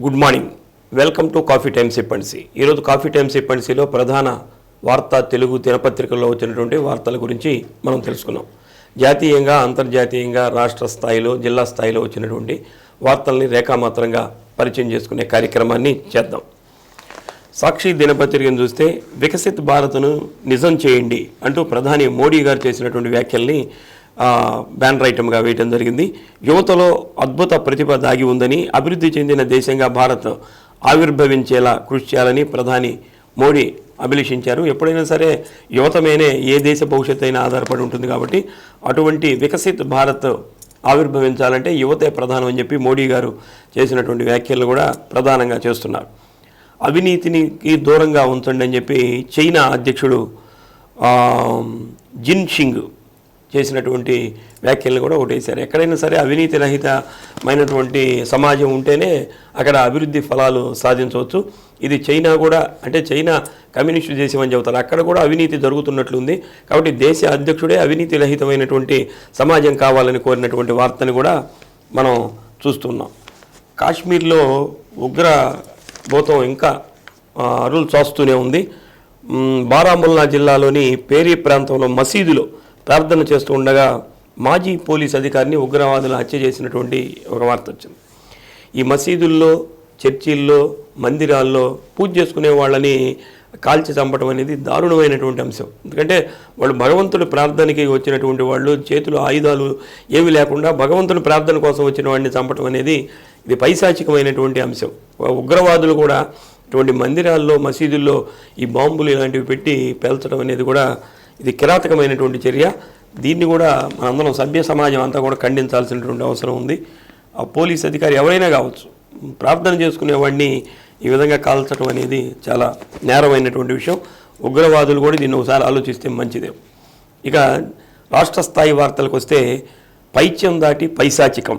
Good morning. Welcome to coffee time సిప్పన్సీ. ఈరోజు coffee time సిప్పన్సీలో ప్రధాన వార్తా తెలుగు దినపత్రికల్లో వచ్చినటువంటి వార్తల గురించి మనం తెలుసుకున్నాం. జాతీయంగా, అంతర్జాతీయంగా, రాష్ట్ర స్థాయిలో, జిల్లా స్థాయిలో వచ్చినటువంటి వార్తల్ని రేఖామాత్రంగా పరిచయం చేసుకునే కార్యక్రమాన్ని చేద్దాం. సాక్షి దినపత్రికను చూస్తే వికసిత్ భారత్ను నిజం చేయండి అంటూ ప్రధాని మోడీ గారు చేసినటువంటి వ్యాఖ్యల్ని బ్యానర్ ఐటమ్గా వేయటం జరిగింది. యువతలో అద్భుత ప్రతిభ దాగి ఉందని, అభివృద్ధి చెందిన దేశంగా భారత్ ఆవిర్భవించేలా కృషి చేయాలని ప్రధాని మోడీ అభిలషించారు. ఎప్పుడైనా సరే యువత మీదే ఏ దేశ భవిష్యత్తు అయినా ఆధారపడి ఉంటుంది కాబట్టి అటువంటి వికసిత్ భారత్ ఆవిర్భవించాలంటే యువతే ప్రధానం అని చెప్పి మోడీ గారు చేసినటువంటి వ్యాఖ్యలు కూడా ప్రధానంగా చేస్తున్నారు. అవినీతికి దూరంగా ఉంచండి అని చెప్పి చైనా అధ్యక్షుడు జిన్షింగ్ చేసినటువంటి వ్యాఖ్యలను కూడా ఒకటేశారు. ఎక్కడైనా సరే అవినీతి రహితమైనటువంటి సమాజం ఉంటేనే అక్కడ అభివృద్ధి ఫలాలు సాధించవచ్చు. ఇది చైనా కూడా, అంటే చైనా కమ్యూనిస్టు దేశం అని చెబుతారు, అక్కడ కూడా అవినీతి జరుగుతున్నట్లుంది. కాబట్టి దేశ అధ్యక్షుడే అవినీతి రహితమైనటువంటి సమాజం కావాలని కోరినటువంటి వార్తని కూడా మనం చూస్తున్నాం. కాశ్మీర్లో ఉగ్రభూతం ఇంకా అరులు చాస్తూనే ఉంది. బారాముల్లా జిల్లాలోని పేరీ ప్రాంతంలో మసీదులో ప్రార్థన చేస్తూ ఉండగా మాజీ పోలీస్ అధికారిని ఉగ్రవాదులు హత్య చేసినటువంటి ఒక వార్త వచ్చింది. ఈ మసీదుల్లో, చర్చిల్లో, మందిరాల్లో పూజ చేసుకునే వాళ్ళని కాల్చి చంపడం అనేది దారుణమైనటువంటి అంశం. ఎందుకంటే వాళ్ళు భగవంతుడి ప్రార్థనకి వచ్చినటువంటి వాళ్ళు, చేతులు ఆయుధాలు ఏమీ లేకుండా భగవంతుడి ప్రార్థన కోసం వచ్చిన వాడిని చంపడం అనేది ఇది పైశాచికమైనటువంటి అంశం. ఉగ్రవాదులు కూడా ఇటువంటి మందిరాల్లో, మసీదుల్లో ఈ బాంబులు ఇలాంటివి పెట్టి పేల్చడం అనేది కూడా ఇది కిరాతకమైనటువంటి చర్య. దీన్ని కూడా మనందరం, సభ్య సమాజం అంతా కూడా ఖండించాల్సినటువంటి అవసరం ఉంది. ఆ పోలీస్ అధికారి ఎవరైనా కావచ్చు, ప్రార్థన చేసుకునేవాడిని ఈ విధంగా కాల్చడం అనేది చాలా నేరమైనటువంటి విషయం. ఉగ్రవాదులు కూడా దీన్ని ఒకసారి ఆలోచిస్తే మంచిదే. ఇక రాష్ట్ర స్థాయి వార్తలకు వస్తే పైత్యం దాటి పైశాచికం,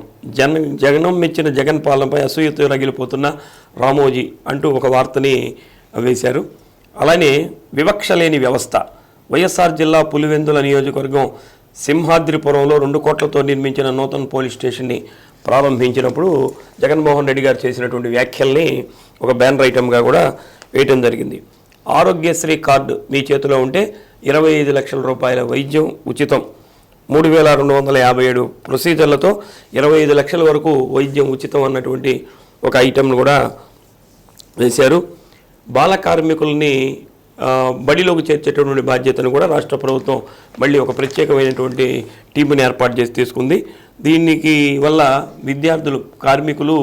జగనం మెచ్చిన జగన్ పాలనపై అసూయతో రగిలిపోతున్న రామోజీ అంటూ ఒక వార్తని వేశారు. అలానే వివక్ష లేని వ్యవస్థ, వైఎస్ఆర్ జిల్లా పులివెందుల నియోజకవర్గం సింహాద్రిపురంలో 2 కోట్లతో నిర్మించిన నూతన పోలీస్ స్టేషన్ని ప్రారంభించినప్పుడు జగన్మోహన్ రెడ్డి గారు చేసినటువంటి వ్యాఖ్యల్ని ఒక బ్యానర్ ఐటమ్గా కూడా వేయటం జరిగింది. ఆరోగ్యశ్రీ కార్డు మీ చేతిలో ఉంటే 25 లక్షల రూపాయల వైద్యం ఉచితం, 3257 ప్రొసీజర్లతో 25 లక్షల వరకు వైద్యం ఉచితం అన్నటువంటి ఒక ఐటమ్ను కూడా వేశారు. బాల కార్మికుల్ని బడిలోకి చేర్చేటటువంటి బాధ్యతను కూడా రాష్ట్ర ప్రభుత్వం మళ్ళీ ఒక ప్రత్యేకమైనటువంటి టీముని ఏర్పాటు చేసి తీసుకుంది. దీనికి వల్ల విద్యార్థులు, కార్మికులు,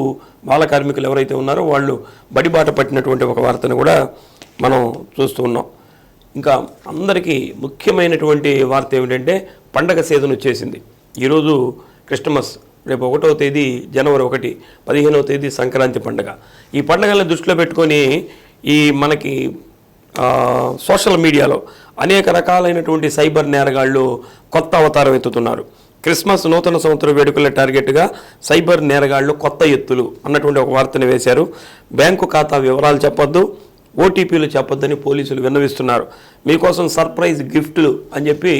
బాల కార్మికులు ఎవరైతే ఉన్నారో వాళ్ళు బడిబాట పట్టినటువంటి ఒక వార్తను కూడా మనం చూస్తూ ఉన్నాం. ఇంకా అందరికీ ముఖ్యమైనటువంటి వార్త ఏమిటంటే పండగ సీజన్ వచ్చేసింది. ఈరోజు క్రిస్టమస్, రేపు 1వ తేదీ జనవరి 1, 15వ తేదీ సంక్రాంతి పండుగ. ఈ పండుగలను దృష్టిలో పెట్టుకొని మనకి సోషల్ మీడియాలో అనేక రకాలైనటువంటి సైబర్ నేరగాళ్ళు కొత్త అవతారం ఎత్తుతున్నారు. క్రిస్మస్ నూతన సంవత్సర వేడుకల టార్గెట్గా సైబర్ నేరగాళ్ళు కొత్త ఎత్తులు అన్నటువంటి ఒక వార్తను వేశారు. బ్యాంకు ఖాతా వివరాలు చెప్పొద్దు, ఓటీపీలు చెప్పొద్దని పోలీసులు విన్నవిస్తున్నారు. మీకోసం సర్ప్రైజ్ గిఫ్ట్లు అని చెప్పి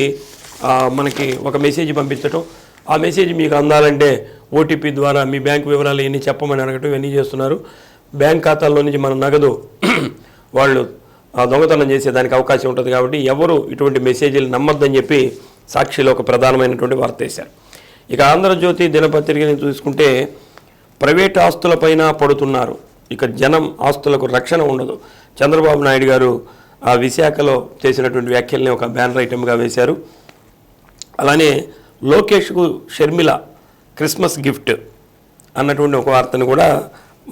మనకి ఒక మెసేజ్ పంపించడం, ఆ మెసేజ్ మీకు అందాలంటే ఓటీపీ ద్వారా మీ బ్యాంకు వివరాలు ఎన్ని చెప్పమని అడగటం, ఇవన్నీ చేస్తున్నారు. బ్యాంక్ ఖాతాల్లో నుంచి మన నగదు వాళ్ళు దొంగతనం చేసేదానికి అవకాశం ఉంటుంది. కాబట్టి ఎవరు ఇటువంటి మెసేజ్లు నమ్మొద్దని చెప్పి సాక్షిలో ఒక ప్రధానమైనటువంటి వార్త వేశారు. ఇక ఆంధ్రజ్యోతి దినపత్రికని చూసుకుంటే ప్రైవేట్ ఆస్తులపైన పడుతున్నారు, ఇక జనం ఆస్తులకు రక్షణ ఉండదు. చంద్రబాబు నాయుడు గారు విశాఖలో చేసినటువంటి వ్యాఖ్యల్ని ఒక బ్యానర్ ఐటమ్గా వేశారు. అలానే లోకేష్కు షర్మిల క్రిస్మస్ గిఫ్ట్ అన్నటువంటి ఒక వార్తను కూడా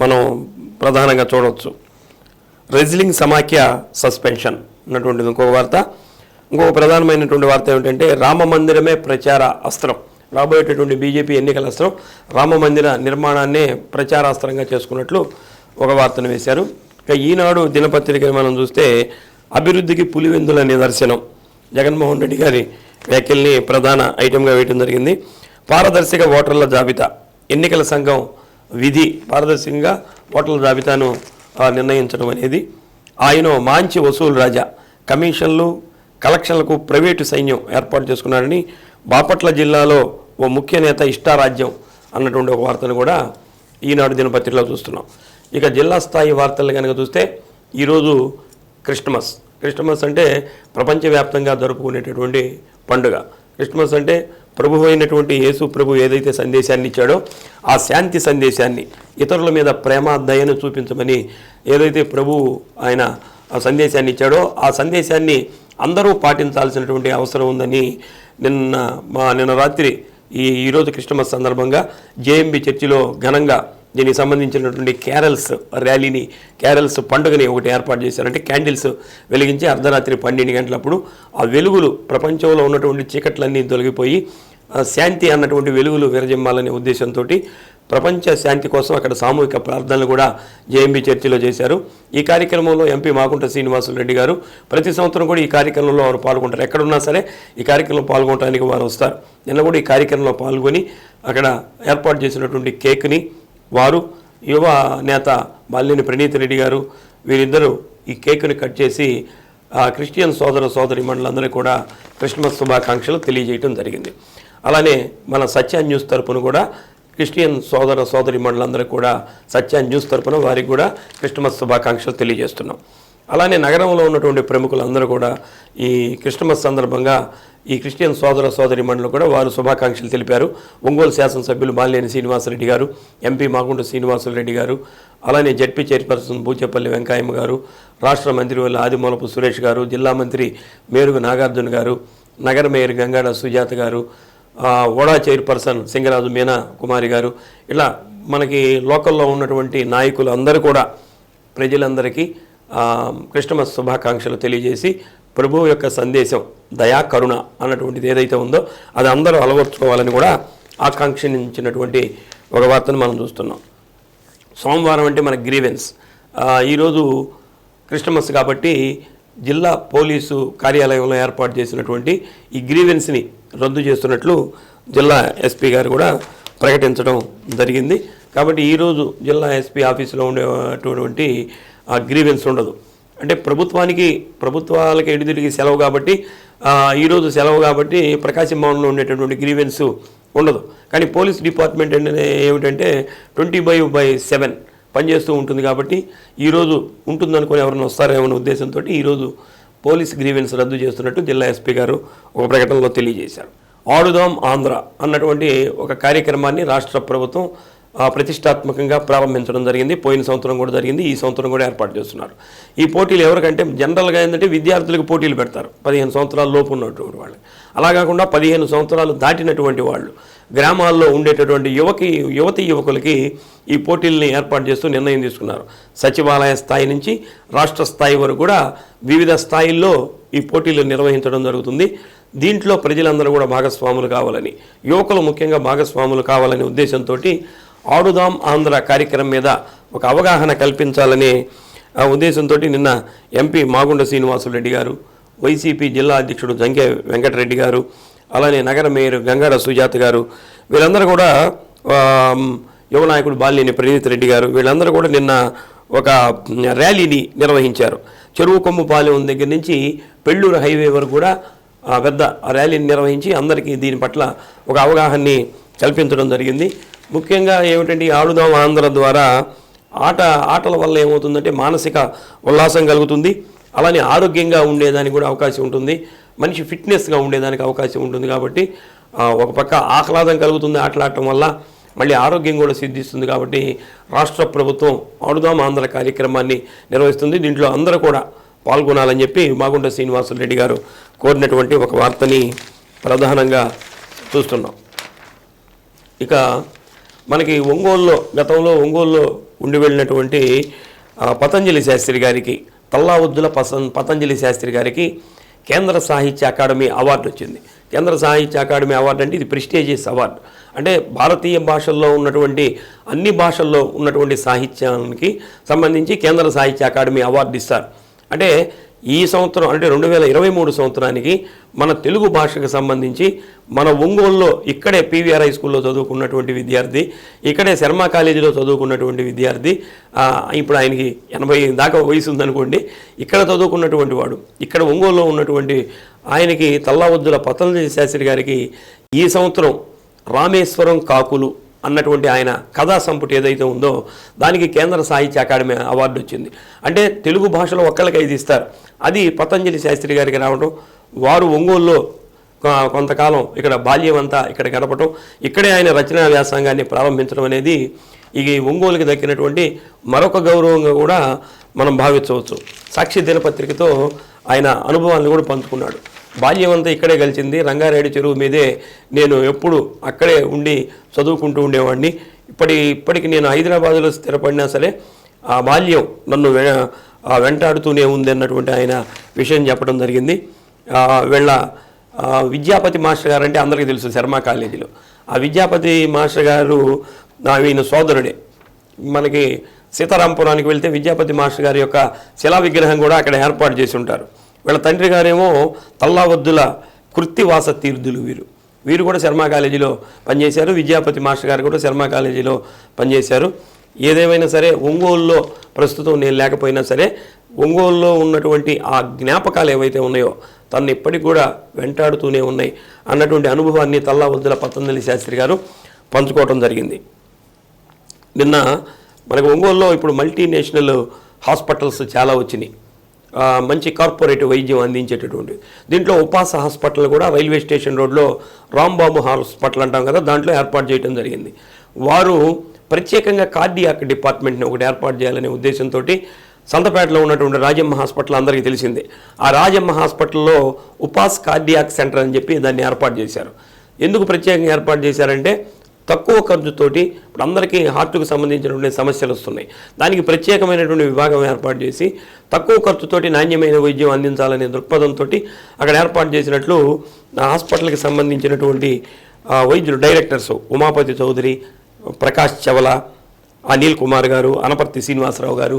మనం ప్రధానంగా చూడవచ్చు. రెజ్లింగ్ సమాఖ్య సస్పెన్షన్ అన్నటువంటిది ఇంకొక వార్త. ఇంకొక ప్రధానమైనటువంటి వార్త ఏమిటంటే రామ మందిరమే ప్రచార అస్త్రం, రాబోయేటటువంటి బీజేపీ ఎన్నికల అస్త్రం రామ మందిర నిర్మాణాన్నే ప్రచారాస్త్రంగా చేసుకున్నట్లు ఒక వార్తను వేశారు. ఇక ఈనాడు దినపత్రికను మనం చూస్తే అభివృద్ధికి పులివెందుల నిదర్శనం, జగన్మోహన్ రెడ్డి గారి వ్యాఖ్యల్ని ప్రధాన ఐటమ్గా వేయడం జరిగింది. పారదర్శక ఓటర్ల జాబితా, ఎన్నికల సంఘం విధి పారదర్శకంగా ఓటర్ల జాబితాను నిర్ణయించడం అనేది. ఆయన మాంచి వసూలు రాజా, కమిషన్లు, కలెక్షన్లకు ప్రైవేటు సైన్యం ఏర్పాటు చేసుకున్నారని బాపట్ల జిల్లాలో ఓ ముఖ్య నేత ఇష్టారాజ్యం అన్నటువంటి ఒక వార్తను కూడా ఈనాడు దినపత్రికలో చూస్తున్నాం. ఇక జిల్లా స్థాయి వార్తలు కనుక చూస్తే ఈరోజు క్రిస్టమస్ అంటే ప్రపంచవ్యాప్తంగా జరుపుకునేటటువంటి పండుగ. క్రిస్టమస్ అంటే ప్రభు అయినటువంటి యేసు ప్రభు ఏదైతే సందేశాన్ని ఇచ్చాడో ఆ శాంతి సందేశాన్ని, ఇతరుల మీద ప్రేమ దయను చూపించమని ఏదైతే ప్రభు ఆయన ఆ సందేశాన్ని ఇచ్చాడో ఆ సందేశాన్ని అందరూ పాటించాల్సినటువంటి అవసరం ఉందని నిన్న రాత్రి ఈరోజు క్రిస్టమస్ సందర్భంగా జేఎంబీ చర్చిలో ఘనంగా దీనికి సంబంధించినటువంటి క్యారల్స్ పండుగని ఒకటి ఏర్పాటు చేశారు. అంటే క్యాండిల్స్ వెలిగించి అర్ధరాత్రి 12 గంటలప్పుడు ఆ వెలుగులు ప్రపంచంలో ఉన్నటువంటి చీకట్లన్నీ తొలగిపోయి శాంతి అన్నటువంటి వెలుగులు విరజిమ్మాలనే ఉద్దేశంతో ప్రపంచ శాంతి కోసం అక్కడ సామూహిక ప్రార్థనలు కూడా జేఎంబీ చర్చిలో చేశారు. ఈ కార్యక్రమంలో ఎంపీ మాగుంట శ్రీనివాసులు రెడ్డి గారు ప్రతి సంవత్సరం కూడా ఈ కార్యక్రమంలో వారు పాల్గొంటారు. ఎక్కడున్నా సరే ఈ కార్యక్రమంలో పాల్గొనడానికి వారు వస్తారు. నిన్న కూడా ఈ కార్యక్రమంలో పాల్గొని అక్కడ ఏర్పాటు చేసినటువంటి కేక్ని వారు యువ నేత బాలినేని ప్రణీత్ రెడ్డి గారు వీరిద్దరూ ఈ కేక్ని కట్ చేసి క్రిస్టియన్ సోదరి మండలందరూ కూడా క్రిస్మస్ శుభాకాంక్షలు తెలియజేయడం జరిగింది. అలానే మన సత్య న్యూస్ తరపున కూడా క్రిస్టియన్ సోదరి మండలందరూ కూడా సత్య న్యూస్ తరపున వారికి కూడా క్రిస్మస్ శుభాకాంక్షలు తెలియజేస్తున్నాం. అలానే నగరంలో ఉన్నటువంటి ప్రముఖులందరూ కూడా ఈ క్రిస్మస్ సందర్భంగా ఈ క్రిస్టియన్ సోదరి మండలి కూడా వారు శుభాకాంక్షలు తెలిపారు. ఒంగోలు శాసనసభ్యులు బాలినేని శ్రీనివాసరెడ్డి గారు, ఎంపీ మాగుంట శ్రీనివాసులరెడ్డి గారు, అలానే జడ్పీ చైర్పర్సన్ బూచేపల్లి వెంకయ్యమ్మ గారు, రాష్ట్ర మంత్రివర్యులు ఆదిమూలపు సురేష్ గారు, జిల్లా మంత్రి మేరుగు నాగార్జున గారు, నగర మేయర్ గంగాడ సుజాత గారు, ఓడా చైర్పర్సన్ సింగరాజు మీనా కుమారి గారు, ఇలా మనకి లోకల్లో ఉన్నటువంటి నాయకులు అందరూ కూడా ప్రజలందరికీ క్రిస్టమస్ శుభాకాంక్షలు తెలియజేసి ప్రభువు యొక్క సందేశం దయా కరుణ అన్నటువంటిది ఏదైతే ఉందో అది అందరూ అలవర్చుకోవాలని కూడా ఆకాంక్షించినటువంటి ఒక వార్తను మనం చూస్తున్నాం. సోమవారం అంటే మన గ్రీవెన్స్. ఈరోజు క్రిస్టమస్ కాబట్టి జిల్లా పోలీసు కార్యాలయంలో ఏర్పాటు చేసినటువంటి ఈ గ్రీవెన్స్ని రద్దు చేస్తున్నట్లు జిల్లా ఎస్పీ గారు కూడా ప్రకటించడం జరిగింది. కాబట్టి ఈరోజు జిల్లా ఎస్పీ ఆఫీసులో ఉండేటువంటి ఆ గ్రీవెన్స్ ఉండదు. అంటే ప్రభుత్వాలకి ఎడిదిరిగి సెలవు కాబట్టి ఈరోజు సెలవు కాబట్టి ప్రకాశం భవన్లో ఉండేటటువంటి గ్రీవెన్స్ ఉండదు. కానీ పోలీస్ డిపార్ట్మెంట్ ఏమిటంటే 20/7 పనిచేస్తూ ఉంటుంది కాబట్టి ఈరోజు ఉంటుందనుకొని ఎవరైనా వస్తారేమో ఉద్దేశంతో ఈరోజు పోలీస్ గ్రీవెన్స్ రద్దు చేస్తున్నట్టు జిల్లా ఎస్పీ గారు ఒక ప్రకటనలో తెలియజేశారు. ఆడుదాం ఆంధ్ర అన్నటువంటి ఒక కార్యక్రమాన్ని రాష్ట్ర ప్రభుత్వం ప్రతిష్టాత్మకంగా ప్రారంభించడం జరిగింది. పోయిన సంవత్సరం కూడా జరిగింది, ఈ సంవత్సరం కూడా ఏర్పాటు చేస్తున్నారు. ఈ పోటీలు ఎవరికంటే జనరల్గా ఏంటంటే విద్యార్థులకు పోటీలు పెడతారు 15 సంవత్సరాల లోపు ఉన్నటువంటి వాళ్ళు. అలా కాకుండా 15 సంవత్సరాలు దాటినటువంటి వాళ్ళు, గ్రామాల్లో ఉండేటటువంటి యువకులకి ఈ పోటీల్ని ఏర్పాటు చేస్తూ నిర్ణయం తీసుకున్నారు. సచివాలయ స్థాయి నుంచి రాష్ట్ర స్థాయి వరకు కూడా వివిధ స్థాయిల్లో ఈ పోటీలు నిర్వహించడం జరుగుతుంది. దీంట్లో ప్రజలందరూ కూడా భాగస్వాములు కావాలని, యువకులు ముఖ్యంగా భాగస్వాములు కావాలనే ఉద్దేశంతో ఆడుదాం ఆంధ్ర కార్యక్రమం మీద ఒక అవగాహన కల్పించాలనే ఉద్దేశంతో నిన్న ఎంపీ మాగుంట శ్రీనివాసులరెడ్డి గారు, వైసీపీ జిల్లా అధ్యక్షుడు జంకే వెంకటరెడ్డి గారు, అలానే నగర మేయర్ గంగాడ సుజాత గారు, వీళ్ళందరూ కూడా యువ నాయకుడు బాలినేని ప్రణీత్ రెడ్డి గారు, వీళ్ళందరూ కూడా నిన్న ఒక ర్యాలీని నిర్వహించారు. చెరువు కొమ్ముపాలెం దగ్గర నుంచి పెళ్ళూరు హైవే వరకు కూడా పెద్ద ర్యాలీని నిర్వహించి అందరికీ దీని పట్ల ఒక అవగాహనని కల్పించడం జరిగింది. ముఖ్యంగా ఏమిటంటే ఆడుదాం ఆంధ్ర ద్వారా ఆటల వల్ల ఏమవుతుందంటే మానసిక ఉల్లాసం కలుగుతుంది, అలానే ఆరోగ్యంగా ఉండేదానికి కూడా అవకాశం ఉంటుంది, మనిషి ఫిట్నెస్గా ఉండేదానికి అవకాశం ఉంటుంది. కాబట్టి ఒక పక్క ఆహ్లాదం కలుగుతుంది ఆటలాడటం వల్ల, మళ్ళీ ఆరోగ్యం కూడా సిద్ధిస్తుంది. కాబట్టి రాష్ట్ర ప్రభుత్వం ఆడుదాం ఆంధ్ర కార్యక్రమాన్ని నిర్వహిస్తుంది. దీంట్లో అందరూ కూడా పాల్గొనాలని చెప్పి మాగుంట శ్రీనివాసులరెడ్డి గారు కోరినటువంటి ఒక వార్తని ప్రధానంగా చూస్తున్నాం. ఇక మనకి గతంలో ఒంగోలులో ఉండి వెళ్ళినటువంటి పతంజలి శాస్త్రి గారికి, తల్లావుద్దుల పతంజలి శాస్త్రి గారికి కేంద్ర సాహిత్య అకాడమీ అవార్డు వచ్చింది. కేంద్ర సాహిత్య అకాడమీ అవార్డు అంటే ఇది ప్రెస్టీజియస్ అవార్డు. అంటే భారతీయ భాషల్లో ఉన్నటువంటి అన్ని భాషల్లో ఉన్నటువంటి సాహిత్యానికి సంబంధించి కేంద్ర సాహిత్య అకాడమీ అవార్డు ఇస్తారు. అంటే ఈ సంవత్సరం అంటే 2023 సంవత్సరానికి మన తెలుగు భాషకు సంబంధించి మన ఒంగోలులో ఇక్కడే పీవీఆర్ హై స్కూల్లో చదువుకున్నటువంటి విద్యార్థి, ఇక్కడే శర్మ కాలేజీలో చదువుకున్నటువంటి విద్యార్థి, ఇప్పుడు ఆయనకి 80 దాకా వయసు ఉందనుకోండి, ఇక్కడ చదువుకున్నటువంటి వాడు, ఇక్కడ ఒంగోలులో ఉన్నటువంటి ఆయనకి తల్లావుద్దుల పతంజలి శాస్త్రి గారికి ఈ సంవత్సరం రామేశ్వరం కాకులు అన్నటువంటి ఆయన కథా సంపుటి ఏదైతే ఉందో దానికి కేంద్ర సాహిత్య అకాడమీ అవార్డు వచ్చింది. అంటే తెలుగు భాషలో ఒక్కళ్ళకి 5 ఇస్తారు. అది పతంజలి శాస్త్రి గారికి రావడం, వారు ఒంగోలులో కొంతకాలం ఇక్కడ బాల్యం అంతా ఇక్కడ గడపటం, ఇక్కడే ఆయన రచనా వ్యాసంగాన్ని ప్రారంభించడం అనేది ఈ ఒంగోలుకి దక్కినటువంటి మరొక గౌరవంగా కూడా మనం భావించవచ్చు. సాక్షి దినపత్రికతో ఆయన అనుభవాలను కూడా పంచుకున్నాడు. బాల్యం అంతా ఇక్కడే గెలిచింది, రంగారెడ్డి చెరువు మీదే నేను ఎప్పుడు అక్కడే ఉండి చదువుకుంటూ ఉండేవాడిని. ఇప్పటికి నేను హైదరాబాదులో స్థిరపడినా సరే ఆ బాల్యం నన్ను వెంటాడుతూనే ఉంది అన్నటువంటి ఆయన విషయం చెప్పడం జరిగింది. వీళ్ళ విద్యాపతి మాస్టర్ గారు అంటే అందరికీ తెలుసు, శర్మ కాలేజీలో. ఆ విద్యాపతి మాస్టర్ గారు ఈయన సోదరుడే. మనకి సీతారాంపురానికి వెళ్తే విద్యాపతి మాస్టర్ గారి యొక్క శిలా విగ్రహం కూడా అక్కడ ఏర్పాటు చేసి ఉంటారు. వీళ్ళ తండ్రి గారేమో తల్లావద్దుల కృత్తివాస తీర్థులు. వీరు కూడా శర్మ కాలేజీలో పనిచేశారు. విద్యాపతి మాస్టర్ గారు కూడా శర్మ కాలేజీలో పనిచేశారు. ఏదేమైనా సరే ఒంగోలులో ప్రస్తుతం నేను లేకపోయినా సరే ఒంగోలులో ఉన్నటువంటి ఆ జ్ఞాపకాలు ఏవైతే ఉన్నాయో తను ఇప్పటికి కూడా వెంటాడుతూనే ఉన్నాయి అన్నటువంటి అనుభవాన్ని తల్లావద్దుల పతంజలి శాస్త్రి గారు పంచుకోవడం జరిగింది. నిన్న మనకు ఒంగోలులో ఇప్పుడు మల్టీనేషనల్ హాస్పిటల్స్ చాలా వచ్చినాయి, మంచి కార్పొరేటివ్ వైద్యం అందించేటటువంటి. దీంట్లో ఉపాస హాస్పిటల్ కూడా రైల్వే స్టేషన్ రోడ్లో రాంబాబు హాస్పిటల్ అంటాం కదా, దాంట్లో ఏర్పాటు చేయడం జరిగింది. వారు ప్రత్యేకంగా కార్డియాక్ డిపార్ట్మెంట్ని ఒకటి ఏర్పాటు చేయాలనే ఉద్దేశంతో సంతపేటలో ఉన్నటువంటి రాజమ్మ హాస్పిటల్ అందరికీ తెలిసిందే. ఆ రాజమ్మ హాస్పిటల్లో ఉపాస్ కార్డియాక్ సెంటర్ అని చెప్పి దాన్ని ఏర్పాటు చేశారు. ఎందుకు ప్రత్యేకంగా ఏర్పాటు చేశారంటే తక్కువ ఖర్చుతోటి ఇప్పుడు అందరికీ హార్ట్కు సంబంధించినటువంటి సమస్యలు వస్తున్నాయి. దానికి ప్రత్యేకమైనటువంటి విభాగం ఏర్పాటు చేసి తక్కువ ఖర్చుతోటి నాణ్యమైన వైద్యం అందించాలనే దృక్పథంతో అక్కడ ఏర్పాటు చేసినట్లు హాస్పిటల్కి సంబంధించినటువంటి వైద్యులు డైరెక్టర్స్ ఉమాపతి చౌదరి, ప్రకాష్ చవల, అనిల్ కుమార్ గారు, అనపర్తి శ్రీనివాసరావు గారు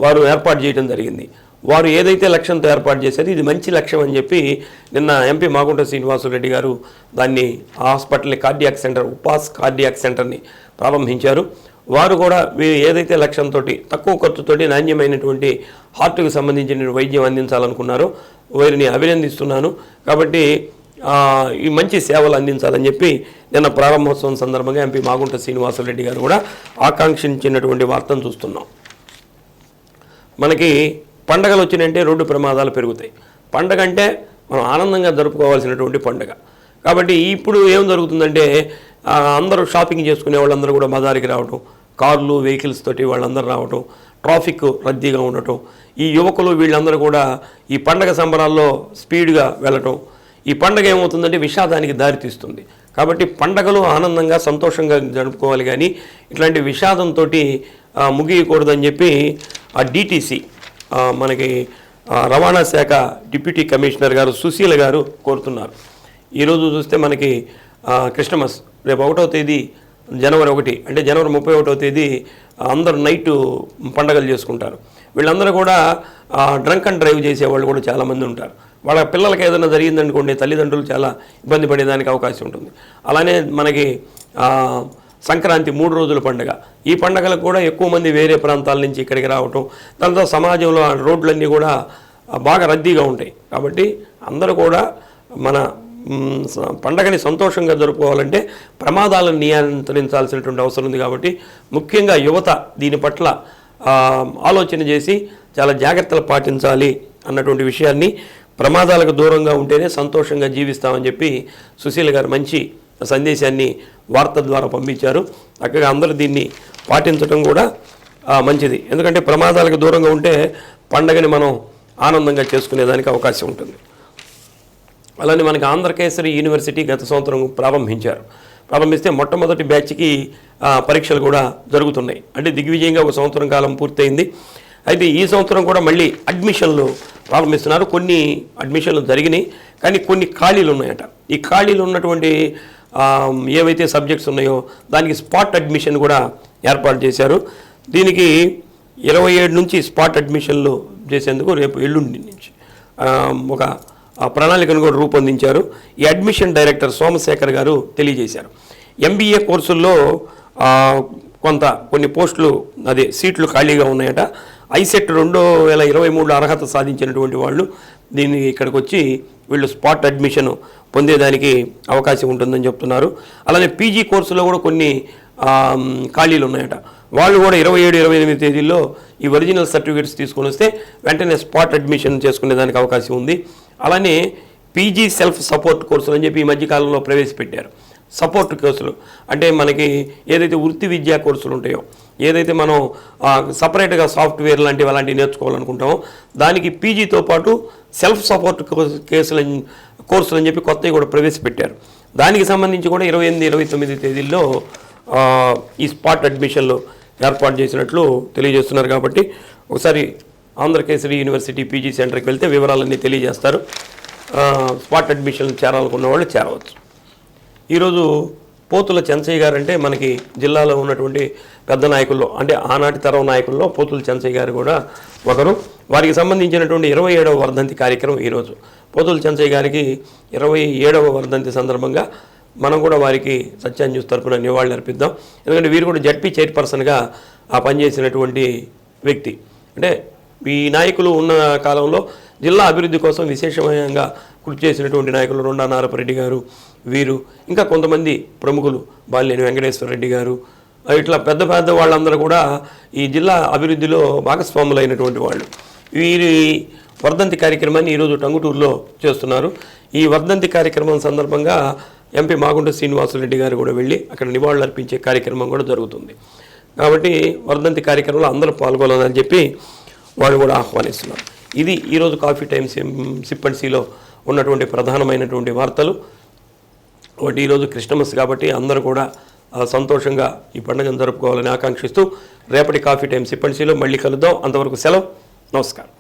వారు ఏర్పాటు చేయడం జరిగింది. వారు ఏదైతే లక్ష్యంతో ఏర్పాటు చేశారో ఇది మంచి లక్ష్యం అని చెప్పి నిన్న ఎంపీ మాగుంట శ్రీనివాసరెడ్డి గారు దాన్ని హాస్పిటల్ కార్డియాక్ సెంటర్ ఉపాస్ కార్డియాక్ సెంటర్ని ప్రారంభించారు. వారు కూడా ఏదైతే లక్ష్యంతో తక్కువ ఖర్చుతోటి నాణ్యమైనటువంటి హార్ట్కు సంబంధించిన వైద్యం అందించాలనుకున్నారో వారిని అభినందిస్తున్నాను. కాబట్టి ఈ మంచి సేవలు అందించాలని చెప్పి నిన్న ప్రారంభోత్సవం సందర్భంగా ఎంపీ మాగుంట శ్రీనివాసరెడ్డి గారు కూడా ఆకాంక్షించినటువంటి వార్తను చూస్తున్నాం. మనకి పండగలు వచ్చినంటే రోడ్డు ప్రమాదాలు పెరుగుతాయి. పండగ అంటే మనం ఆనందంగా జరుపుకోవాల్సినటువంటి పండగ. కాబట్టి ఇప్పుడు ఏం జరుగుతుందంటే అందరూ షాపింగ్ చేసుకునే వాళ్ళందరూ కూడా బజారుకి రావటం, కార్లు వెహికల్స్ తోటి వాళ్ళందరూ రావటం, ట్రాఫిక్ రద్దీగా ఉండటం, ఈ యువకులు వీళ్ళందరూ కూడా ఈ పండగ సంబరాల్లో స్పీడ్గా వెళ్ళటం, ఈ పండగ ఏమవుతుందంటే విషాదానికి దారితీస్తుంది. కాబట్టి పండగలు ఆనందంగా సంతోషంగా జరుపుకోవాలి, కానీ ఇట్లాంటి విషాదంతో ముగియకూడదని చెప్పి ఆ DTC మనకి రవాణా శాఖ డిప్యూటీ కమిషనర్ గారు సుశీల గారు కోరుతున్నారు. ఈరోజు చూస్తే మనకి క్రిస్టమస్ రేపు 1వ తేదీ జనవరి 1 అంటే జనవరి 31వ తేదీ అందరూ నైటు పండగలు చేసుకుంటారు. వీళ్ళందరూ కూడా డ్రంక్ అండ్ డ్రైవ్ చేసేవాళ్ళు కూడా చాలామంది ఉంటారు. వాళ్ళ పిల్లలకి ఏదైనా జరిగిందనుకోండి తల్లిదండ్రులు చాలా ఇబ్బంది పడేదానికి అవకాశం ఉంటుంది. అలానే మనకి సంక్రాంతి 3 రోజుల పండుగ. ఈ పండుగలకు కూడా ఎక్కువ మంది వేరే ప్రాంతాల నుంచి ఇక్కడికి రావటం, దాంతో సమాజంలో రోడ్లన్నీ కూడా బాగా రద్దీగా ఉంటాయి. కాబట్టి అందరూ కూడా మన పండగని సంతోషంగా జరుపుకోవాలంటే ప్రమాదాలను నియంత్రించాల్సినటువంటి అవసరం ఉంది. కాబట్టి ముఖ్యంగా యువత దీని పట్ల ఆలోచన చేసి చాలా జాగ్రత్తలు పాటించాలి అన్నటువంటి విషయాన్ని, ప్రమాదాలకు దూరంగా ఉంటేనే సంతోషంగా జీవిస్తామని చెప్పి సుశీల గారు మంచి సందేశాన్ని వార్త ద్వారా పంపించారు. చక్కగా అందరూ దీన్ని పాటించడం కూడా మంచిది. ఎందుకంటే ప్రమాదాలకు దూరంగా ఉంటే పండగని మనం ఆనందంగా చేసుకునేదానికి అవకాశం ఉంటుంది. అలానే మనకి ఆంధ్రకేసరి యూనివర్సిటీ గత సంవత్సరం ప్రారంభిస్తే మొట్టమొదటి బ్యాచ్కి పరీక్షలు కూడా జరుగుతున్నాయి. అంటే దిగ్విజయంగా ఒక సంవత్సరం కాలం పూర్తయింది. అయితే ఈ సంవత్సరం కూడా మళ్ళీ అడ్మిషన్లు ప్రారంభిస్తున్నారు. కొన్ని అడ్మిషన్లు జరిగినాయి, కానీ కొన్ని ఖాళీలు ఉన్నాయట. ఈ ఖాళీలు ఉన్నటువంటి ఏవైతే సబ్జెక్ట్స్ ఉన్నాయో దానికి స్పాట్ అడ్మిషన్ కూడా ఏర్పాటు చేశారు. దీనికి 27 నుంచి స్పాట్ అడ్మిషన్లు చేసేందుకు రేపు ఎల్లుండి నుంచి ఒక ప్రణాళికను కూడా రూపొందించారు. ఈ అడ్మిషన్ డైరెక్టర్ సోమశేఖర్ గారు తెలియజేశారు. MBA కోర్సుల్లో కొన్ని పోస్టులు సీట్లు ఖాళీగా ఉన్నాయట. ICET 2023 అర్హత సాధించినటువంటి వాళ్ళు దీన్ని ఇక్కడికి వచ్చి వీళ్ళు స్పాట్ అడ్మిషన్ పొందేదానికి అవకాశం ఉంటుందని చెప్తున్నారు. అలానే PG కోర్సులో కూడా కొన్ని ఖాళీలు ఉన్నాయట. వాళ్ళు కూడా 27-28 తేదీల్లో ఈ ఒరిజినల్ సర్టిఫికేట్స్ తీసుకొని వస్తే వెంటనే స్పాట్ అడ్మిషన్ చేసుకునే దానికి అవకాశం ఉంది. అలానే పీజీ సెల్ఫ్ సపోర్ట్ కోర్సులు అని చెప్పి ఈ మధ్యకాలంలో ప్రవేశపెట్టారు. సపోర్ట్ కోర్సులు అంటే మనకి ఏదైతే వృత్తి విద్యా కోర్సులు ఉంటాయో, ఏదైతే మనం సపరేట్గా సాఫ్ట్వేర్ లాంటివి అలాంటివి నేర్చుకోవాలనుకుంటామో దానికి పీజీతో పాటు సెల్ఫ్ సపోర్ట్ కోర్సులు అని చెప్పి కొత్తవి కూడా ప్రవేశపెట్టారు. దానికి సంబంధించి కూడా 28-29 తేదీల్లో ఈ స్పాట్ అడ్మిషన్లు ఏర్పాటు చేసినట్లు తెలియజేస్తున్నారు. కాబట్టి ఒకసారి ఆంధ్రకేసరి యూనివర్సిటీ పీజీ సెంటర్కి వెళ్తే వివరాలన్నీ తెలియజేస్తారు. స్పాట్ అడ్మిషన్ చేరాలనుకున్న వాళ్ళు చేరవచ్చు. ఈరోజు పోతుల చెంచయ్య గారు అంటే మనకి జిల్లాలో ఉన్నటువంటి పెద్ద నాయకుల్లో, అంటే ఆనాటి తరం నాయకుల్లో పోతుల చెంచయ్య గారు కూడా ఒకరు. వారికి సంబంధించినటువంటి 27వ వర్ధంతి కార్యక్రమం ఈరోజు. పోతుల చెంచయ్య గారికి 27వ వర్ధంతి సందర్భంగా మనం కూడా వారికి సత్యం న్యూస్ తరపున నివాళులు అర్పిద్దాం. ఎందుకంటే వీరు కూడా జడ్పీ చైర్పర్సన్గా పనిచేసినటువంటి వ్యక్తి. అంటే ఈ నాయకులు ఉన్న కాలంలో జిల్లా అభివృద్ధి కోసం విశేషంగా కృషి చేసినటువంటి నాయకులు రొండా నారపరెడ్డి గారు, వీరు ఇంకా కొంతమంది ప్రముఖులు, బాలినేని వెంకటేశ్వర రెడ్డి గారు, ఇట్లా పెద్ద పెద్ద వాళ్ళందరూ కూడా ఈ జిల్లా అభివృద్ధిలో భాగస్వాములైనటువంటి వాళ్ళు. వీరి వర్ధంతి కార్యక్రమాన్ని ఈరోజు టంగుటూరులో చేస్తున్నారు. ఈ వర్ధంతి కార్యక్రమం సందర్భంగా ఎంపీ మాగుంట శ్రీనివాసరెడ్డి గారు కూడా వెళ్ళి అక్కడ నివాళులు అర్పించే కార్యక్రమం కూడా జరుగుతుంది. కాబట్టి వర్ధంతి కార్యక్రమంలో అందరూ పాల్గొనాలని చెప్పి వాళ్ళు కూడా ఆహ్వానిస్తున్నారు. ఇది ఈరోజు కాఫీ టైమ్ సిప్ అండ్ సీలో ఉన్నటువంటి ప్రధానమైనటువంటి వార్తలు. ఒకటి ఈరోజు క్రిస్టమస్ కాబట్టి అందరూ కూడా సంతోషంగా ఈ పండుగను జరుపుకోవాలని ఆకాంక్షిస్తూ రేపటి కాఫీ టైమ్ సిప్ అండ్ సీలో మళ్ళీ కలుద్దాం. అంతవరకు సెలవు. నమస్కారం.